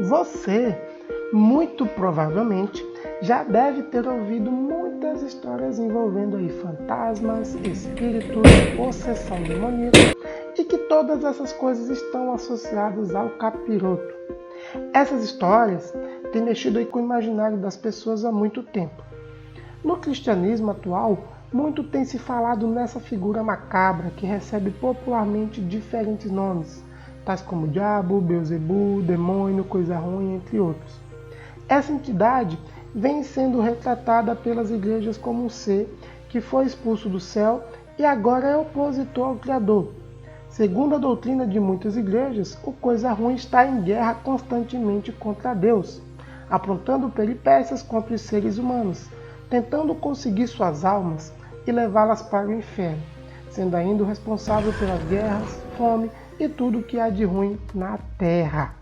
Você, muito provavelmente, já deve ter ouvido muitas histórias envolvendo aí fantasmas, espíritos, possessão demoníaca e que todas essas coisas estão associadas ao capiroto. Essas histórias têm mexido aí com o imaginário das pessoas há muito tempo. No cristianismo atual, muito tem se falado nessa figura macabra que recebe popularmente diferentes nomes, tais como diabo, Beelzebub, demônio, coisa ruim, entre outros. Essa entidade vem sendo retratada pelas igrejas como um ser que foi expulso do céu e agora é opositor ao Criador. Segundo a doutrina de muitas igrejas, o coisa ruim está em guerra constantemente contra Deus, aprontando peripécias contra os seres humanos, tentando conseguir suas almas e levá-las para o inferno, sendo ainda o responsável pelas guerras, fome e tudo o que há de ruim na terra.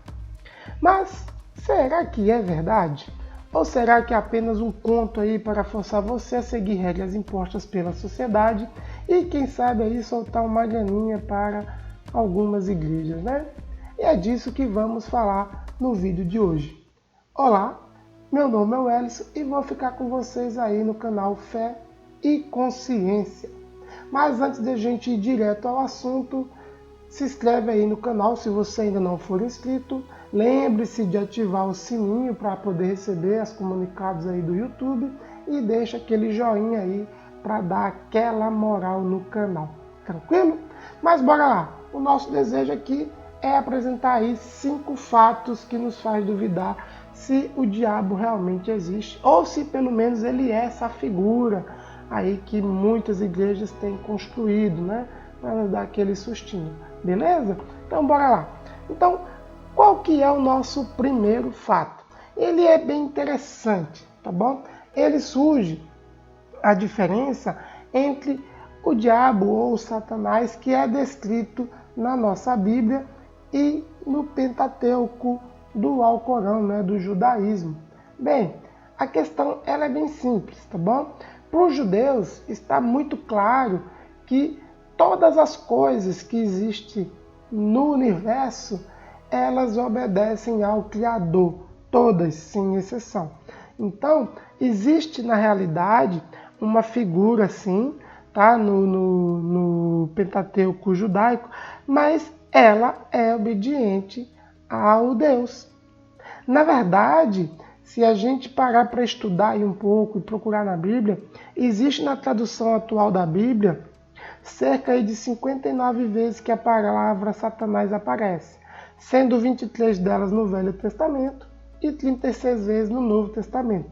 Mas será que é verdade? Ou será que é apenas um conto aí para forçar você a seguir regras impostas pela sociedade e quem sabe aí soltar uma graninha para algumas igrejas, né? E é disso que vamos falar no vídeo de hoje. Olá, meu nome é Wellison e vou ficar com vocês aí no canal Fé e Consciência. Mas antes de a gente ir direto ao assunto, se inscreve aí no canal se você ainda não for inscrito. Lembre-se de ativar o sininho para poder receber os comunicados aí do YouTube e deixa aquele joinha aí para dar aquela moral no canal. Tranquilo? Mas bora lá. O nosso desejo aqui é apresentar aí 5 fatos que nos faz duvidar se o diabo realmente existe ou se pelo menos ele é essa figura aí que muitas igrejas têm construído, né? Para nos dar aquele sustinho. Beleza? Então bora lá. Então, qual que é o nosso primeiro fato? Ele é bem interessante, tá bom? Ele surge a diferença entre o diabo ou Satanás que é descrito na nossa Bíblia e no Pentateuco do Alcorão, né, do judaísmo. Bem, a questão ela é bem simples, tá bom? Para os judeus está muito claro que todas as coisas que existem no universo, elas obedecem ao Criador, todas, sem exceção. Então, existe na realidade uma figura assim, tá? no Pentateuco judaico, mas ela é obediente ao Deus. Na verdade, se a gente parar para estudar aí um pouco e procurar na Bíblia, existe na tradução atual da Bíblia cerca de 59 vezes que a palavra Satanás aparece, sendo 23 delas no Velho Testamento e 36 vezes no Novo Testamento.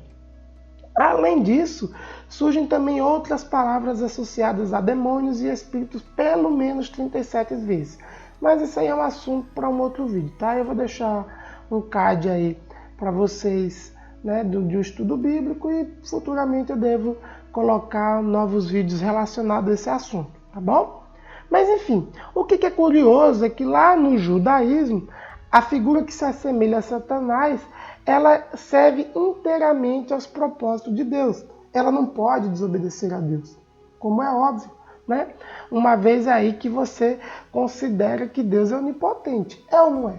Além disso, surgem também outras palavras associadas a demônios e espíritos pelo menos 37 vezes. Mas isso aí é um assunto para um outro vídeo, tá? Eu vou deixar um card aí para vocês, né, de um estudo bíblico e futuramente eu devo colocar novos vídeos relacionados a esse assunto, tá bom? Mas enfim, o que é curioso é que lá no judaísmo, a figura que se assemelha a Satanás, ela serve inteiramente aos propósitos de Deus. Ela não pode desobedecer a Deus, como é óbvio, né? Uma vez aí que você considera que Deus é onipotente, é ou não é?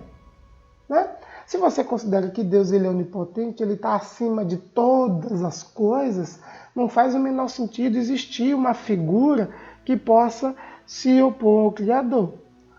Né? Se você considera que Deus ele é onipotente, ele está acima de todas as coisas, não faz o menor sentido existir uma figura que possa se opor ao Criador.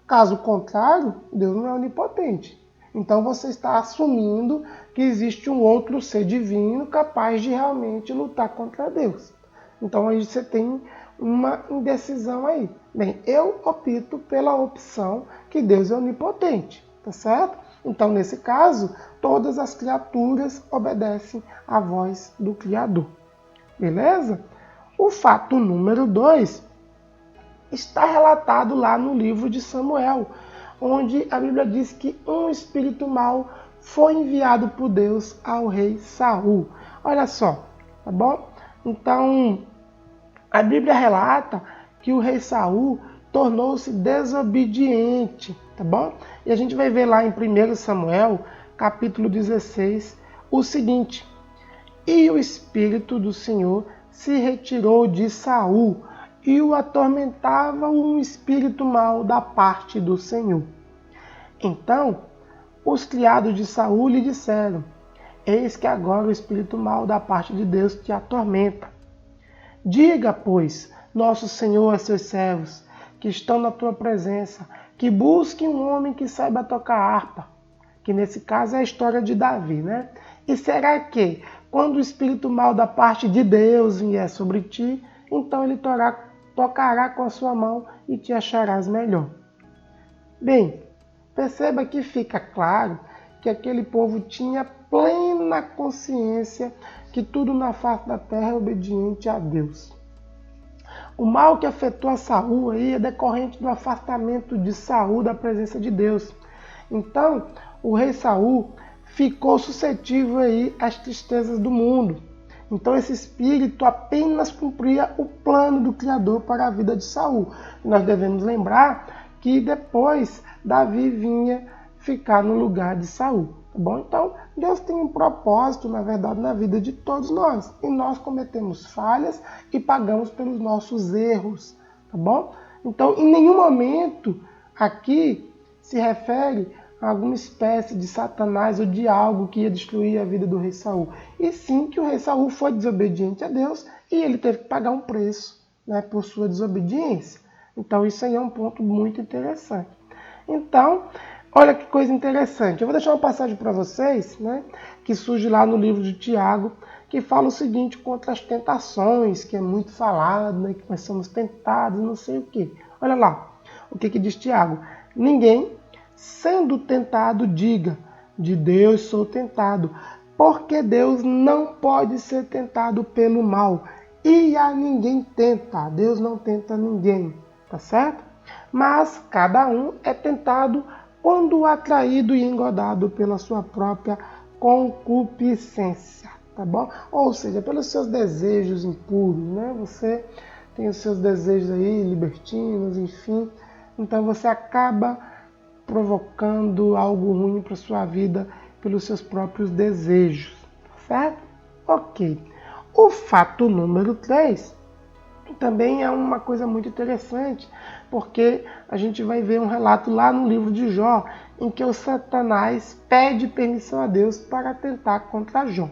Caso contrário, Deus não é onipotente. Então você está assumindo que existe um outro ser divino capaz de realmente lutar contra Deus. Então aí você tem uma indecisão aí. Bem, eu opto pela opção que Deus é onipotente, tá certo? Então, nesse caso, todas as criaturas obedecem à voz do Criador. Beleza? O fato número 2 está relatado lá no livro de Samuel, onde a Bíblia diz que um espírito mau foi enviado por Deus ao rei Saul. Olha só, tá bom? Então, a Bíblia relata que o rei Saul tornou-se desobediente, tá bom? E a gente vai ver lá em 1 Samuel, capítulo 16, o seguinte: E o Espírito do Senhor se retirou de Saul, e o atormentava um espírito mau da parte do Senhor. Então, os criados de Saul lhe disseram: eis que agora o espírito mau da parte de Deus te atormenta. Diga, pois, nosso Senhor a seus servos, que estão na tua presença, que busquem um homem que saiba tocar harpa, que nesse caso é a história de Davi, né? E será que, quando o espírito mau da parte de Deus vier sobre ti, então ele tocará com a sua mão e te acharás melhor. Bem, perceba que fica claro que aquele povo tinha plena consciência que tudo na face da terra é obediente a Deus. O mal que afetou a Saul aí é decorrente do afastamento de Saul da presença de Deus. Então, o rei Saul ficou suscetível aí às tristezas do mundo. Então esse espírito apenas cumpria o plano do Criador para a vida de Saul. Nós devemos lembrar que depois Davi vinha ficar no lugar de Saul. Tá bom? Então Deus tem um propósito, na verdade, na vida de todos nós. E nós cometemos falhas e pagamos pelos nossos erros. Tá bom? Então em nenhum momento aqui se refere a alguma espécie de Satanás ou de algo que ia destruir a vida do rei Saul. E sim que o rei Saul foi desobediente a Deus e ele teve que pagar um preço, né, por sua desobediência. Então isso aí é um ponto muito interessante. Então, olha que coisa interessante. Eu vou deixar uma passagem para vocês, né, que surge lá no livro de Tiago, que fala o seguinte contra as tentações, que é muito falado, né, que nós somos tentados, não sei o quê. Olha lá, o que diz Tiago. Ninguém, sendo tentado, diga, de Deus sou tentado, porque Deus não pode ser tentado pelo mal, e a ninguém tenta, Deus não tenta ninguém, tá certo? Mas cada um é tentado quando atraído e engodado pela sua própria concupiscência, tá bom? Ou seja, pelos seus desejos impuros, né? Você tem os seus desejos aí, libertinos, enfim, então você acaba provocando algo ruim para sua vida pelos seus próprios desejos, certo? Ok. O fato número 3 também é uma coisa muito interessante, porque a gente vai ver um relato lá no livro de Jó, em que o Satanás pede permissão a Deus para tentar contra Jó.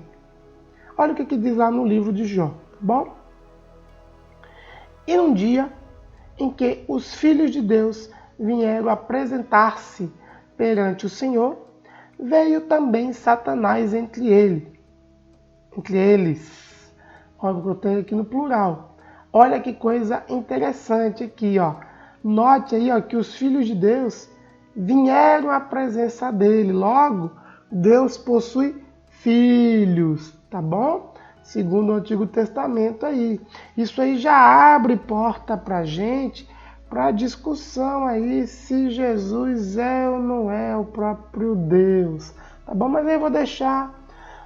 Olha o que diz lá no livro de Jó, tá bom? E um dia em que os filhos de Deus vieram apresentar-se perante o Senhor, veio também Satanás entre eles. Olha o que eu tenho aqui no plural. Olha que coisa interessante aqui, ó. Note aí, ó, que os filhos de Deus vieram à presença dele. Logo, Deus possui filhos, tá bom? Segundo o Antigo Testamento aí. Isso aí já abre porta pra gente, para discussão aí se Jesus é ou não é o próprio Deus, tá bom? Mas aí eu vou deixar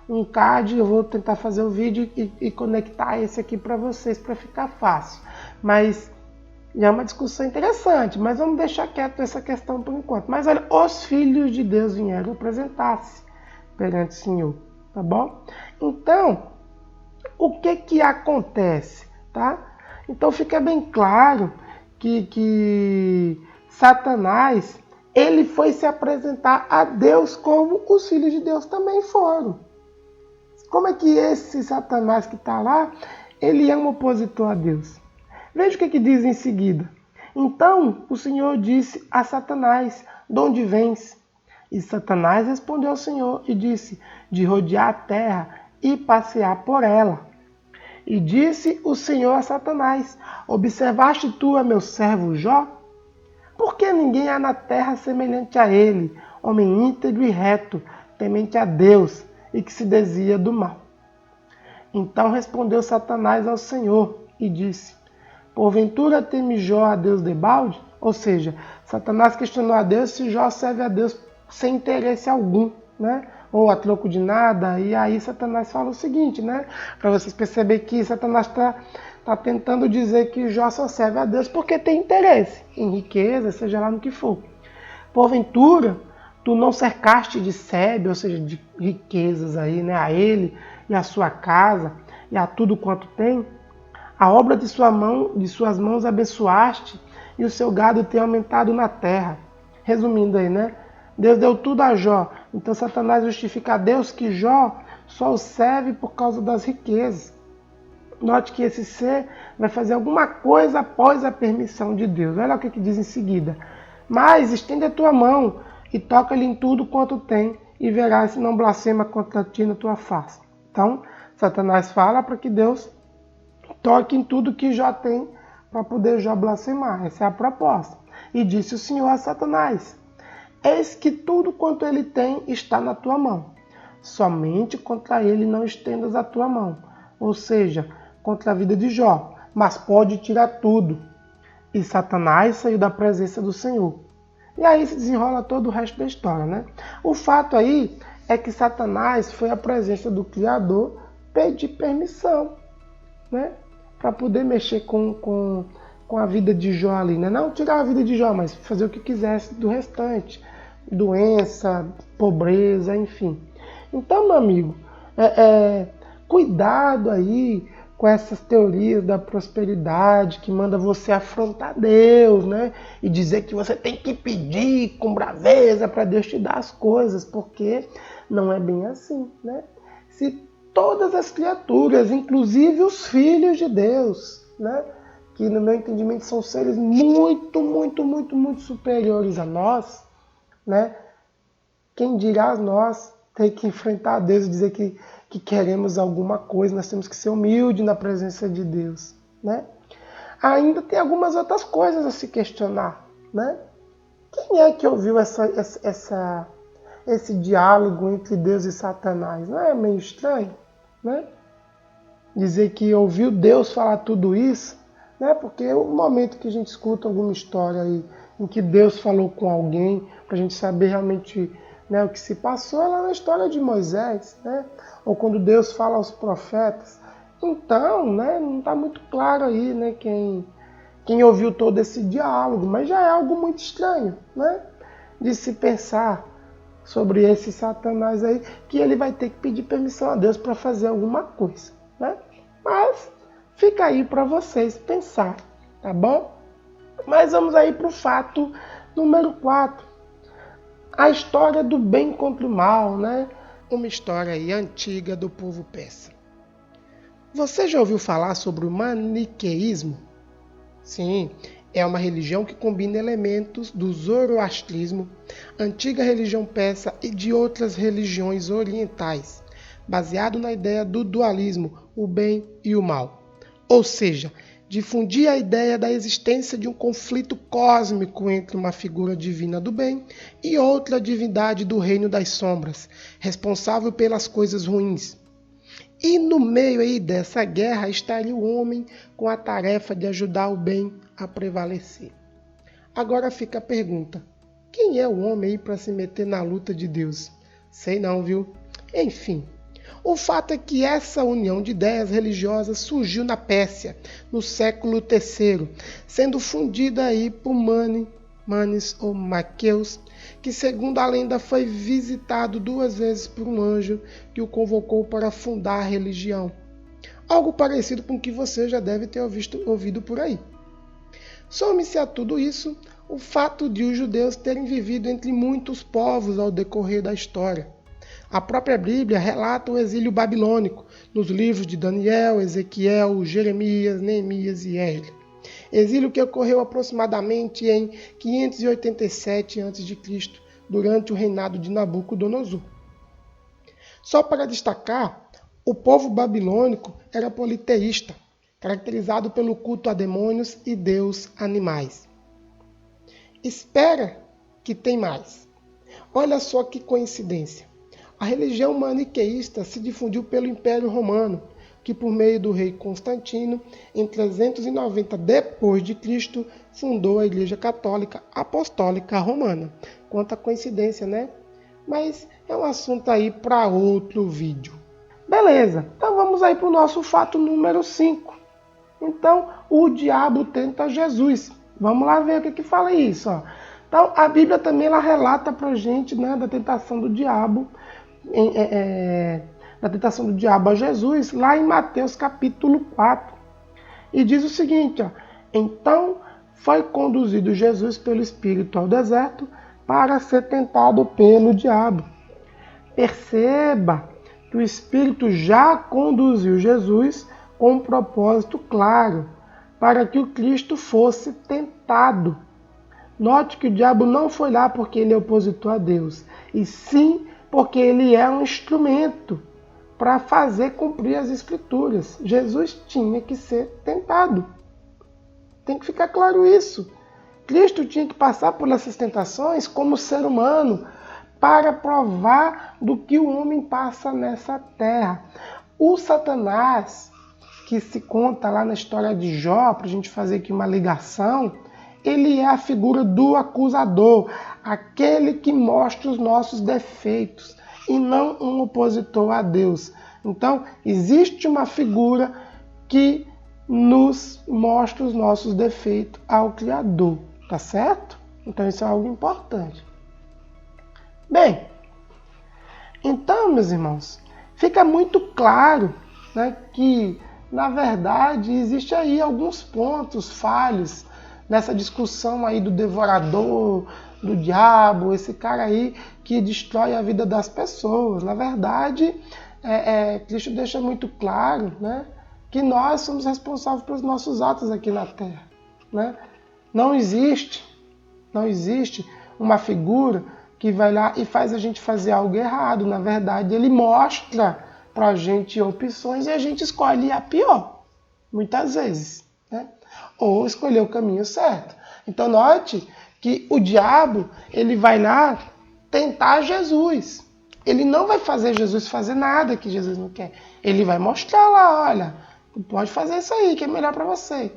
um card, eu vou tentar fazer o vídeo e conectar esse aqui para vocês, para ficar fácil. Mas já é uma discussão interessante, mas vamos deixar quieto essa questão por enquanto. Mas olha, os filhos de Deus vieram apresentar-se perante o Senhor, tá bom? Então, o que acontece, tá? Então fica bem claro que Satanás, ele foi se apresentar a Deus como os filhos de Deus também foram. Como é que esse Satanás que está lá, ele é um opositor a Deus? Veja o que diz em seguida. Então o Senhor disse a Satanás, de onde vens? E Satanás respondeu ao Senhor e disse, de rodear a terra e passear por ela. E disse o Senhor a Satanás, observaste tu a meu servo Jó? Porque ninguém há na terra semelhante a ele, homem íntegro e reto, temente a Deus e que se desvia do mal. Então respondeu Satanás ao Senhor e disse, porventura teme Jó a Deus debalde? Ou seja, Satanás questionou a Deus se Jó serve a Deus sem interesse algum, né? Ou a troco de nada, e aí Satanás fala o seguinte, né? Para vocês perceberem que Satanás está tentando dizer que Jó só serve a Deus porque tem interesse em riqueza, seja lá no que for. Porventura, tu não cercaste de sebe, ou seja, de riquezas aí, né? A ele e a sua casa e a tudo quanto tem. A obra de suas mãos abençoaste e o seu gado tem aumentado na terra. Resumindo aí, né? Deus deu tudo a Jó. Então Satanás justifica a Deus que Jó só o serve por causa das riquezas. Note que esse ser vai fazer alguma coisa após a permissão de Deus. Olha o que diz em seguida. Mas estende a tua mão e toca-lhe em tudo quanto tem, e verás se não blasfema contra ti na tua face. Então, Satanás fala para que Deus toque em tudo que Jó tem, para poder Jó blasfemar. Essa é a proposta. E disse o Senhor a Satanás: eis que tudo quanto ele tem está na tua mão. Somente contra ele não estendas a tua mão. Ou seja, contra a vida de Jó. Mas pode tirar tudo. E Satanás saiu da presença do Senhor. E aí se desenrola todo o resto da história, né? O fato aí é que Satanás foi à presença do Criador pedir permissão, né? Para poder mexer com a vida de Jó ali, né? Não tirar a vida de Jó, mas fazer o que quisesse do restante. Doença, pobreza, enfim. Então, meu amigo, cuidado aí com essas teorias da prosperidade que manda você afrontar Deus, né? E dizer que você tem que pedir com braveza para Deus te dar as coisas, porque não é bem assim, né? Se todas as criaturas, inclusive os filhos de Deus, né? Que no meu entendimento são seres muito, muito, muito, muito superiores a nós, né? Quem dirá nós ter que enfrentar Deus e dizer que queremos alguma coisa, nós temos que ser humildes na presença de Deus, né? Ainda tem algumas outras coisas a se questionar, né? Quem é que ouviu esse diálogo entre Deus e Satanás? Não é meio estranho, né? Dizer que ouviu Deus falar tudo isso, né? Porque o momento que a gente escuta alguma história aí em que Deus falou com alguém, para a gente saber realmente, né, o que se passou, é lá na história de Moisés, né? Ou quando Deus fala aos profetas. Então, né, não está muito claro aí, né, quem ouviu todo esse diálogo, mas já é algo muito estranho, né, de se pensar sobre esse Satanás aí, que ele vai ter que pedir permissão a Deus para fazer alguma coisa, né? Mas fica aí para vocês pensar, tá bom? Mas vamos aí para o fato número 4. A história do bem contra o mal, né? Uma história aí antiga do povo persa. Você já ouviu falar sobre o maniqueísmo? Sim, é uma religião que combina elementos do zoroastrismo, antiga religião persa e de outras religiões orientais, baseado na ideia do dualismo, o bem e o mal. Ou seja, difundir a ideia da existência de um conflito cósmico entre uma figura divina do bem e outra divindade do reino das sombras, responsável pelas coisas ruins. E no meio aí dessa guerra estaria o homem com a tarefa de ajudar o bem a prevalecer. Agora fica a pergunta: quem é o homem aí para se meter na luta de Deus? Sei não, viu? Enfim. O fato é que essa união de ideias religiosas surgiu na Pérsia, no século III, sendo fundida aí por Manes ou Maqueus, que segundo a lenda foi visitado 2 vezes por um anjo que o convocou para fundar a religião. Algo parecido com o que você já deve ter ouvido por aí. Some-se a tudo isso o fato de os judeus terem vivido entre muitos povos ao decorrer da história. A própria Bíblia relata o exílio babilônico nos livros de Daniel, Ezequiel, Jeremias, Neemias e Esdras. Exílio que ocorreu aproximadamente em 587 a.C., durante o reinado de Nabucodonosor. Só para destacar, o povo babilônico era politeísta, caracterizado pelo culto a demônios e deus animais. Espera que tem mais. Olha só que coincidência. A religião maniqueísta se difundiu pelo Império Romano, que por meio do rei Constantino, em 390 d.C., fundou a Igreja Católica Apostólica Romana. Quanta coincidência, né? Mas é um assunto aí para outro vídeo. Beleza, então vamos aí para o nosso fato número 5. Então, o diabo tenta Jesus. Vamos lá ver o que fala isso. Ó. Então, a Bíblia também ela relata para a gente, né, da tentação do diabo, da tentação do diabo a Jesus, lá em Mateus capítulo 4. E diz o seguinte, ó, então foi conduzido Jesus pelo Espírito ao deserto, para ser tentado pelo diabo. Perceba que o Espírito já conduziu Jesus com um propósito claro, para que o Cristo fosse tentado. Note que o diabo não foi lá porque ele é opositor a Deus, e sim porque ele é um instrumento para fazer cumprir as Escrituras. Jesus tinha que ser tentado. Tem que ficar claro isso. Cristo tinha que passar por essas tentações como ser humano para provar do que o homem passa nessa terra. O Satanás, que se conta lá na história de Jó, para a gente fazer aqui uma ligação, ele é a figura do acusador, aquele que mostra os nossos defeitos e não um opositor a Deus. Então, existe uma figura que nos mostra os nossos defeitos ao Criador, tá certo? Então, isso é algo importante. Bem, então, meus irmãos, fica muito claro, né, que, na verdade, existe aí alguns pontos falhos nessa discussão aí do devorador, do diabo, esse cara aí que destrói a vida das pessoas. Na verdade, Cristo deixa muito claro, né, que nós somos responsáveis pelos nossos atos aqui na Terra, né? Não existe uma figura que vai lá e faz a gente fazer algo errado. Na verdade, ele mostra para a gente opções e a gente escolhe a pior, muitas vezes, né? Ou escolher o caminho certo. Então note que o diabo, ele vai lá tentar Jesus. Ele não vai fazer Jesus fazer nada que Jesus não quer. Ele vai mostrar lá, olha, tu pode fazer isso aí, que é melhor para você.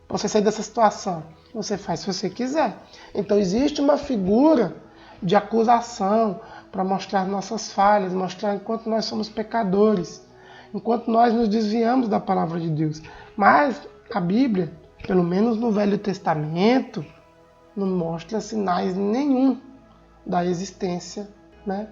Pra você sair dessa situação. Você faz se você quiser. Então existe uma figura de acusação para mostrar nossas falhas, mostrar enquanto nós somos pecadores, enquanto nós nos desviamos da palavra de Deus. Mas a Bíblia, pelo menos no Velho Testamento, não mostra sinais nenhum da existência, né,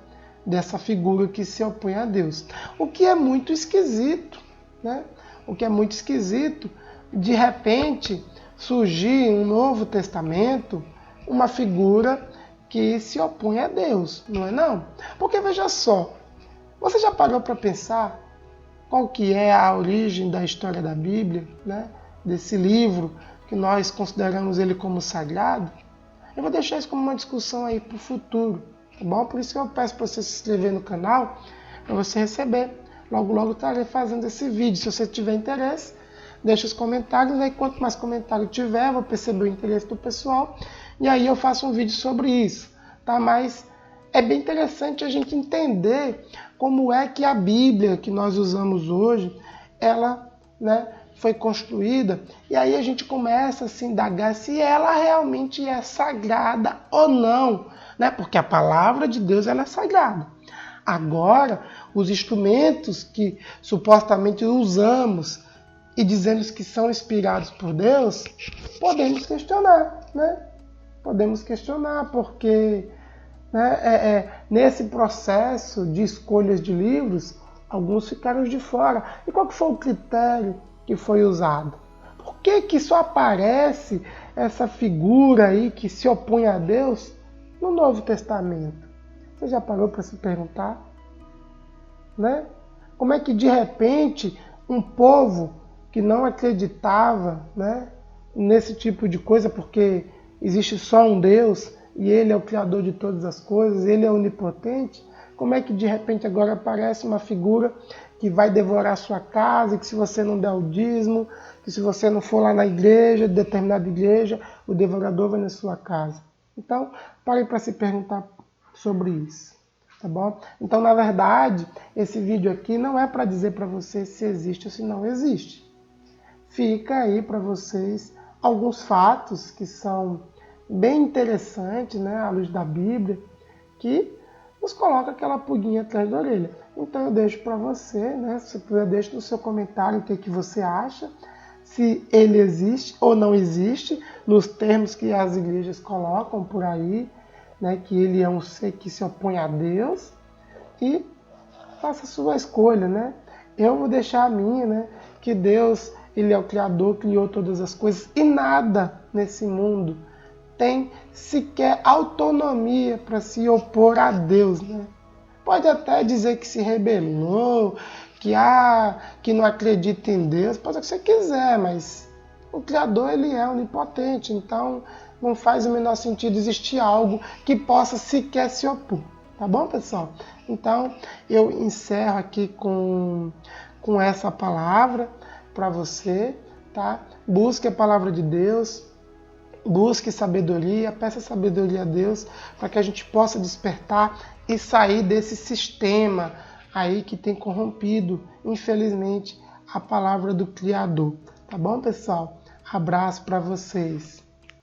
dessa figura que se opõe a Deus. O que é muito esquisito, né? O que é muito esquisito, de repente surgir um Novo Testamento, uma figura que se opõe a Deus, não é não? Porque veja só, você já parou para pensar qual que é a origem da história da Bíblia, né? Desse livro que nós consideramos ele como sagrado? Eu vou deixar isso como uma discussão aí para o futuro, tá bom? Por isso que eu peço para você se inscrever no canal, para você receber. Logo, logo estarei fazendo esse vídeo. Se você tiver interesse, deixa os comentários. Aí quanto mais comentário tiver, eu vou perceber o interesse do pessoal. E aí eu faço um vídeo sobre isso, tá? Mas é bem interessante a gente entender como é que a Bíblia que nós usamos hoje, ela, né, foi construída. E aí a gente começa a se indagar se ela realmente é sagrada ou não, né? Porque a palavra de Deus, ela é sagrada. Agora, os instrumentos que supostamente usamos e dizemos que são inspirados por Deus, podemos questionar, né? Podemos questionar, porque, né, nesse processo de escolhas de livros, alguns ficaram de fora. E qual que foi o critério que foi usado? Por que só aparece essa figura aí que se opõe a Deus no Novo Testamento? Você já parou para se perguntar? Né? Como é que de repente um povo que não acreditava, né, nesse tipo de coisa, porque existe só um Deus e Ele é o Criador de todas as coisas, Ele é onipotente, como é que de repente agora aparece uma figura que vai devorar sua casa, que se você não der o dízimo, que se você não for lá na igreja, determinada igreja, o devorador vai na sua casa? Então, pare para se perguntar sobre isso, tá bom? Então, na verdade, esse vídeo aqui não é para dizer para você se existe ou se não existe. Fica aí para vocês alguns fatos que são bem interessantes, né, à luz da Bíblia, que nos coloca aquela pulguinha atrás da orelha. Então eu deixo para você, né, se puder, deixe no seu comentário o que você acha, se ele existe ou não existe, nos termos que as igrejas colocam por aí, né, que ele é um ser que se opõe a Deus, e faça a sua escolha, né? Eu vou deixar a minha, né, que Deus, Ele é o Criador, criou todas as coisas, e nada nesse mundo tem sequer autonomia para se opor a Deus, né? Pode até dizer que se rebelou, que não acredita em Deus, pode ser o que você quiser, mas o Criador ele é onipotente, então não faz o menor sentido existir algo que possa sequer se opor. Tá bom, pessoal? Então, eu encerro aqui com essa palavra para você, tá? Busque a palavra de Deus, busque sabedoria, peça sabedoria a Deus para que a gente possa despertar e sair desse sistema aí que tem corrompido, infelizmente, a palavra do Criador. Tá bom, pessoal? Abraço para vocês.